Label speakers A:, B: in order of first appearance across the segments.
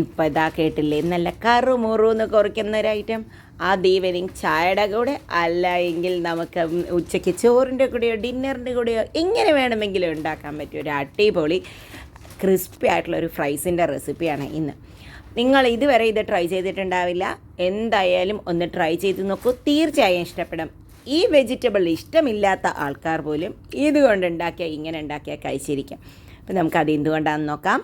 A: ഇപ്പം ഇതാ കേട്ടില്ലേ, നല്ല കറുമുറുന്ന് കുറയ്ക്കുന്ന ഒരു ഐറ്റം. അത് ഈവനിങ് ചായയുടെ കൂടെ അല്ല എങ്കിൽ നമുക്ക് ഉച്ചയ്ക്ക് ചോറിൻ്റെ കൂടെയോ ഡിന്നറിൻ്റെ കൂടെയോ എങ്ങനെ വേണമെങ്കിലും ഉണ്ടാക്കാൻ പറ്റിയ ഒരു അടിപൊളി ക്രിസ്പി ആയിട്ടുള്ളൊരു ഫ്രൈസിൻ്റെ റെസിപ്പിയാണ് ഇന്ന്. നിങ്ങൾ ഇതുവരെ ഇത് ട്രൈ ചെയ്തിട്ടുണ്ടാവില്ല, എന്തായാലും ഒന്ന് ട്രൈ ചെയ്ത് നോക്കൂ, തീർച്ചയായും ഇഷ്ടപ്പെടും. ഈ വെജിറ്റബിൾ ഇഷ്ടമില്ലാത്ത ആൾക്കാർ പോലും ഇതുകൊണ്ട് ഇങ്ങനെ ഉണ്ടാക്കിയാൽ കഴിച്ചിരിക്കും. അപ്പോൾ നമുക്കത് എന്തുകൊണ്ടാണെന്ന് നോക്കാം.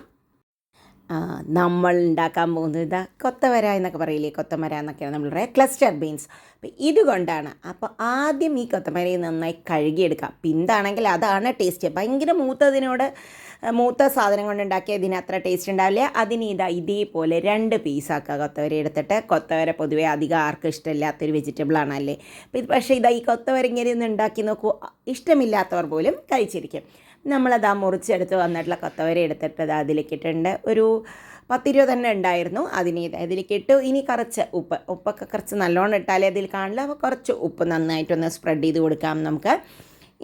A: നമ്മൾ ഉണ്ടാക്കാൻ പോകുന്നത് ഇതാ കൊത്തവര എന്നൊക്കെ പറയില്ലേ, കൊത്തമര എന്നൊക്കെയാണ് നമ്മൾ പറയുക, ക്ലസ്റ്റർ ബീൻസ്. അപ്പോൾ ഇതുകൊണ്ടാണ്. അപ്പോൾ ആദ്യം ഈ കൊത്തമരയെ നന്നായി കഴുകിയെടുക്കാം. പിന്താണെങ്കിൽ അതാണ് ടേസ്റ്റ്. ഭയങ്കര മൂത്ത സാധനം കൊണ്ട് ഉണ്ടാക്കിയ ഇതിന് അത്ര ടേസ്റ്റ് ഉണ്ടാവില്ല. അതിന് ഇതേപോലെ 2 പീസാക്കുക. കൊത്തവര എടുത്തിട്ട്, കൊത്തവര പൊതുവേ അധികം ആർക്കും ഇഷ്ടമില്ലാത്തൊരു വെജിറ്റബിളാണല്ലേ. പക്ഷേ ഈ കൊത്തവര ഇങ്ങനെ ഒന്ന് ഉണ്ടാക്കി നോക്കൂ, ഇഷ്ടമില്ലാത്തവർ പോലും കഴിച്ചിരിക്കും. നമ്മളത് മുറിച്ചെടുത്ത് വന്നിട്ടുള്ള കൊത്തവര എടുത്തിട്ട് അതിലേക്കിട്ടുണ്ട്. ഒരു 10-20 തന്നെ ഉണ്ടായിരുന്നു. അതിലേക്കിട്ടു. ഇനി കുറച്ച് ഉപ്പൊക്കെ കുറച്ച് നല്ലോണം ഇട്ടാലേ അതിൽ കാണില്ല. അപ്പോൾ കുറച്ച് ഉപ്പ് നന്നായിട്ടൊന്ന് സ്പ്രെഡ് ചെയ്ത് കൊടുക്കാം നമുക്ക്.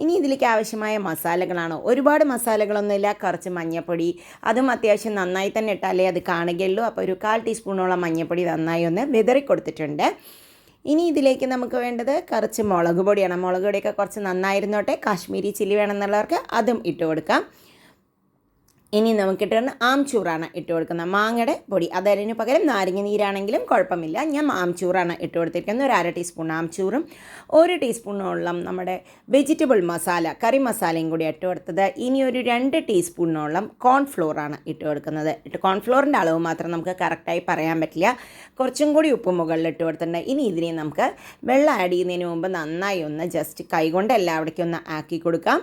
A: ഇനി ഇതിലേക്ക് ആവശ്യമായ മസാലകളാണ്. ഒരുപാട് മസാലകളൊന്നുമില്ല. കുറച്ച് മഞ്ഞൾപ്പൊടി, അതും അത്യാവശ്യം നന്നായി തന്നെ ഇട്ടാലേ അത് കാണുകയുള്ളൂ. അപ്പോൾ ഒരു 1/4 ടീസ്പൂണോളം മഞ്ഞൾപ്പൊടി നന്നായി ഒന്ന് വിതറി കൊടുത്തിട്ടുണ്ട്. ഇനി ഇതിലേക്ക് നമുക്ക് വേണ്ടത് കുറച്ച് മുളക് പൊടിയാണ്. മുളക് പൊടിയൊക്കെ കുറച്ച് നന്നായിരുന്നോട്ടെ. കാശ്മീരി ചില്ലി വേണമെന്നുള്ളവർക്ക് അതും ഇട്ട് കൊടുക്കാം. ഇനി നമുക്കിട്ടാണ് ആംചൂറാണ് ഇട്ട് കൊടുക്കുന്നത്, മാങ്ങയുടെ പൊടി. അതിന് പകരം നാരങ്ങ നീരാണെങ്കിലും കുഴപ്പമില്ല. ഞാൻ ആംചൂറാണ് ഇട്ട് കൊടുത്തിരിക്കുന്നത്. ഒരു 1/2 ടീസ്പൂൺ ആംചൂറും 1 ടീസ്പൂണോളം നമ്മുടെ വെജിറ്റബിൾ മസാല, കറി മസാലയും കൂടി ഇട്ട് കൊടുത്തത്. ഇനി ഒരു 2 ടീസ്പൂണോളം കോൺഫ്ലോറാണ് ഇട്ട് കൊടുക്കുന്നത്. കോൺഫ്ലോറിൻ്റെ അളവ് മാത്രം നമുക്ക് കറക്റ്റായി പറയാൻ പറ്റില്ല. കുറച്ചും കൂടി ഉപ്പ് മുകളിൽ ഇട്ട് കൊടുത്തിട്ടുണ്ട്. ഇനി ഇതിനെ നമുക്ക് വെള്ളം ആഡ് ചെയ്യുന്നതിന് മുമ്പ് നന്നായി ഒന്ന് ജസ്റ്റ് കൈകൊണ്ട് എല്ലാവിടേക്കും ഒന്ന് ആക്കി കൊടുക്കാം.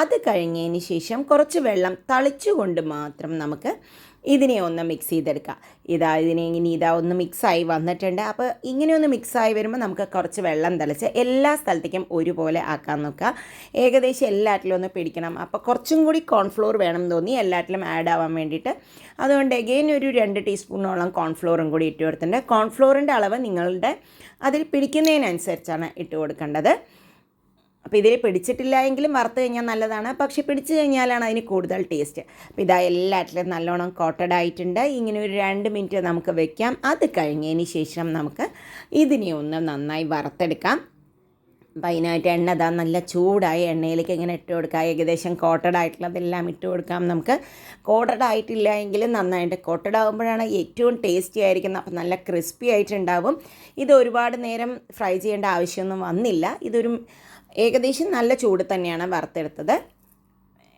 A: അത് കഴിഞ്ഞതിന് ശേഷം കുറച്ച് വെള്ളം തളിച്ചുകൊണ്ട് മാത്രം നമുക്ക് ഇതിനെ ഒന്ന് മിക്സ് ചെയ്തെടുക്കാം. ഇതിനെ ഒന്ന് മിക്സായി വന്നിട്ടുണ്ട്. അപ്പോൾ ഇങ്ങനെ ഒന്ന് മിക്സായി വരുമ്പോൾ നമുക്ക് കുറച്ച് വെള്ളം തളിച്ച് എല്ലാ സ്ഥലത്തേക്കും ഒരുപോലെ ആക്കാൻ നോക്കുക. ഏകദേശം എല്ലാറ്റിലും ഒന്ന് പിടിക്കണം. അപ്പോൾ കുറച്ചും കൂടി കോൺഫ്ലോർ വേണം തോന്നി എല്ലാറ്റിലും ആഡ് ആവാൻ വേണ്ടിയിട്ട്. അതുകൊണ്ട് എഗെയിൻ ഒരു 2 ടീസ്പൂണോളം കോൺഫ്ലോറും കൂടി ഇട്ട് കൊടുത്തിട്ടുണ്ട്. കോൺഫ്ലോറിൻ്റെ അളവ് നിങ്ങളുടെ അതിൽ പിടിക്കുന്നതിനനുസരിച്ചാണ് ഇട്ട് കൊടുക്കേണ്ടത്. അപ്പോൾ ഇതിൽ പിടിച്ചിട്ടില്ല എങ്കിലും വറുത്ത് കഴിഞ്ഞാൽ നല്ലതാണ്, പക്ഷേ പിടിച്ചു കഴിഞ്ഞാലാണ് അതിന് കൂടുതൽ ടേസ്റ്റ്. അപ്പോൾ എല്ലാറ്റിലും നല്ലോണം കോട്ടഡ് ആയിട്ടുണ്ട്. ഇങ്ങനെ ഒരു 2 മിനിറ്റ് നമുക്ക് വെക്കാം. അത് കഴിഞ്ഞതിന് ശേഷം നമുക്ക് ഇതിനെ ഒന്ന് നന്നായി വറുത്തെടുക്കാം. അപ്പോൾ അതിനായിട്ട് എണ്ണ നല്ല ചൂടായ എണ്ണയിലേക്ക് ഇങ്ങനെ ഇട്ട് കൊടുക്കുക. ഏകദേശം കോട്ടഡ് ആയിട്ടുള്ളതെല്ലാം ഇട്ട് കൊടുക്കാം. നമുക്ക് കോട്ടഡ് ആയിട്ടില്ല എങ്കിലും നന്നായിട്ട് കോട്ടഡ് ആകുമ്പോഴാണ് ഏറ്റവും ടേസ്റ്റി ആയിരിക്കുന്നത്. അപ്പോൾ നല്ല ക്രിസ്പി ആയിട്ടുണ്ടാവും. ഇത് ഒരുപാട് നേരം ഫ്രൈ ചെയ്യേണ്ട ആവശ്യമൊന്നും വന്നില്ല. ഇതൊരു ഏകദേശം നല്ല ചൂട് തന്നെയാണ് വറുത്തെടുത്തത്.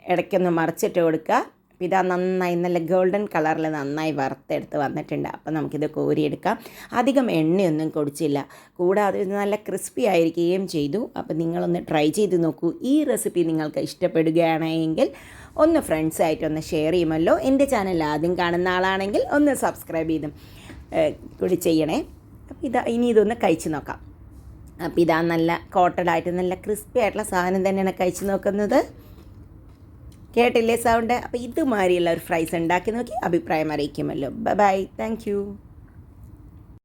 A: ഇടയ്ക്കൊന്ന് മറിച്ചിട്ട് കൊടുക്കുക. അപ്പോൾ ഇതാ നന്നായി നല്ല ഗോൾഡൻ കളറിൽ നന്നായി വറുത്തെടുത്ത് വന്നിട്ടുണ്ട്. അപ്പോൾ നമുക്കിത് കോരിയെടുക്കാം. അധികം എണ്ണയൊന്നും കുടിച്ചില്ല, കൂടാതെ ഇത് നല്ല ക്രിസ്പി ആയിരിക്കുകയും ചെയ്തു. അപ്പോൾ നിങ്ങളൊന്ന് ട്രൈ ചെയ്ത് നോക്കൂ. ഈ റെസിപ്പി നിങ്ങൾക്ക് ഇഷ്ടപ്പെടുകയാണെങ്കിൽ ഒന്ന് ഫ്രണ്ട്സായിട്ടൊന്ന് ഷെയർ ചെയ്യുമല്ലോ. എൻ്റെ ചാനൽ ആദ്യം കാണുന്ന ആളാണെങ്കിൽ ഒന്ന് സബ്സ്ക്രൈബ് ചെയ്തും കൂടി ചെയ്യണേ. അപ്പോൾ ഇനി ഇതൊന്ന് കഴിച്ച് നോക്കാം. അപ്പോൾ നല്ല കോട്ടഡായിട്ട് നല്ല ക്രിസ്പി ആയിട്ടുള്ള സാധനം തന്നെയാണ് കഴിച്ച് നോക്കുന്നത്. കേട്ടില്ലേ സൗണ്ട്? അപ്പോൾ ഇതുമാതിരിയുള്ള ഒരു ഫ്രൈസ് ഉണ്ടാക്കി നോക്കി അഭിപ്രായം അറിയിക്കുമല്ലോ. By, thank you.